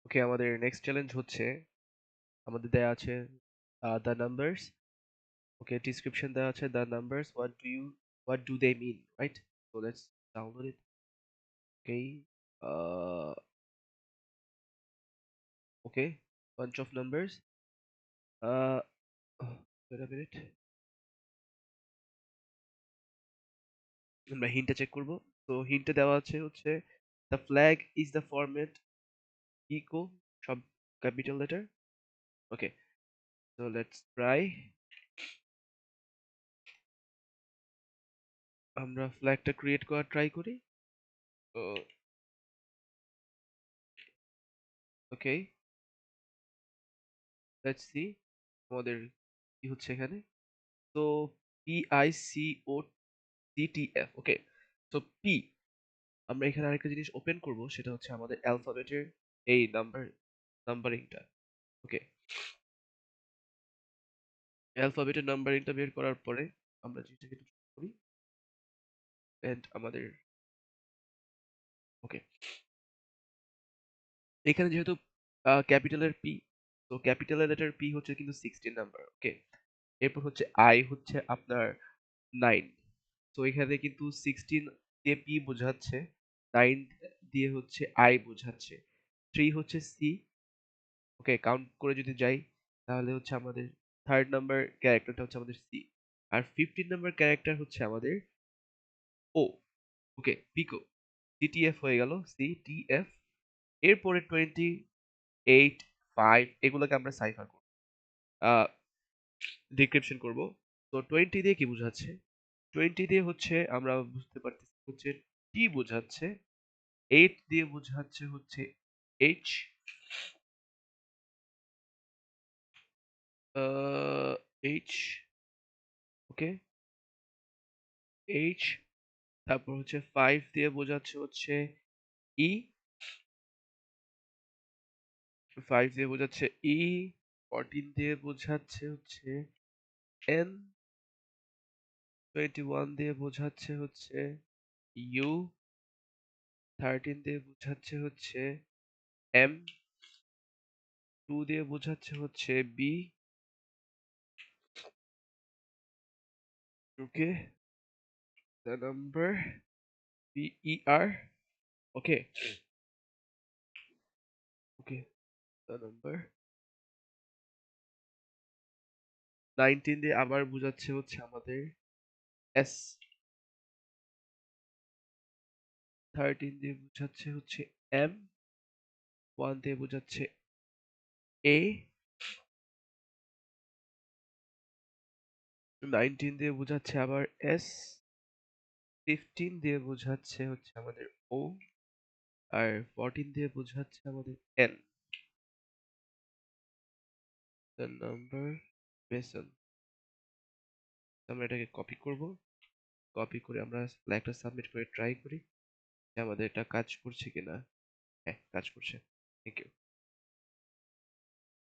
ওকে, আমাদের next challenge হচ্ছে আমাদের দেয়া আছে দ্য নাম্বারস। ওকে, ডিসক্রিপশন দেওয়া আছে the numbers what do they mean, right? So let's download it. Okay, uh okay, bunch of numbers. uh wait a minute, আমরা হিন্টটা check করব। তো হিন্টে দেওয়া আছে হচ্ছে the flag is the format echo, সব capital letter. Okay, so let's try. আমরা ফ্ল্যাগটা create করার ট্রাই করি। ওকে, লেটস সি আমাদের কি হচ্ছে এখানে। তো PICOTTF, ওকে। তো পি, আমরা এখানে আরেকটা জিনিস ওপেন করব, সেটা হচ্ছে আমাদের অ্যালফাবেটের এই নাম্বারিংটা। ওকে, অ্যালফাবেটের নাম্বারিংটা বের করার পরে আমরা জিনিসটাকে একটু ছোট করি এন্ড আমাদের ওকে, এখানে যেহেতু ক্যাপিটালের পি, তো ক্যাপিটালের লেটার পি হচ্ছে কিন্তু 16 নাম্বার। ওকে, এরপর হচ্ছে আই হচ্ছে আপনার 9। তো এখানে কিন্তু 16 দিয়ে পি বোঝাচ্ছে, 9 দিয়ে হচ্ছে আই বোঝাচ্ছে, 3 হচ্ছে সি। ওকে, কাউন্ট করে যদি যাই তাহলে হচ্ছে আমাদের থার্ড নাম্বার ক্যারেক্টারটা হচ্ছে আমাদের সি, আর 15 নাম্বার ক্যারেক্টার হচ্ছে আমাদের ও। ওকে, পিকো, সিটিএফ হয়ে গেল, সিটিএফ। এরপরে 28, 5 এগুলোকে আমরা সাইফার করব, ডিক্রিপশন করব। তো 20 দিয়ে কি বোঝাচ্ছে? 20 দিয়ে হচ্ছে আমরা বুঝতে পারতেছি হচ্ছে টি বোঝাচ্ছে, 8 দিয়ে বোঝাচ্ছে হচ্ছে এইচ, এইচ। ওকে, এইচ। তারপর হচ্ছে 5 দিয়ে বোঝাচ্ছে হচ্ছে ই, 5 দিয়ে বোঝাচ্ছে ই। 14 দিয়ে বোঝাচ্ছে হচ্ছে এন, 21 দিয়ে বোঝাচ্ছে হচ্ছে ইউ, 13 দিয়ে বোঝাচ্ছে হচ্ছে এম, 2 দিয়ে বোঝাচ্ছে হচ্ছে B. Okay, the number BER. Okay, okay, the number 19 দিয়ে আবার বোঝাচ্ছে হচ্ছে আমাদের এস, 13 দিয়ে বোঝাচ্ছে হচ্ছে এম, 1 দিয়ে বোঝাচ্ছে এ, 19 দিয়ে বোঝাচ্ছে আবার এস, 15 দিয়ে বোঝাচ্ছে হচ্ছে আমাদের ও, আর 14 দিয়ে বোঝাচ্ছে আমাদের এন। দ্য নাম্বার বেসন। আমরা এটাকে কপি করব, কপি করে আমরা ফ্ল্যাগটা সাবমিট করে ট্রাই করি যে আমাদের এটা কাজ করছে কিনা। হ্যাঁ, কাজ করছে। Thank you.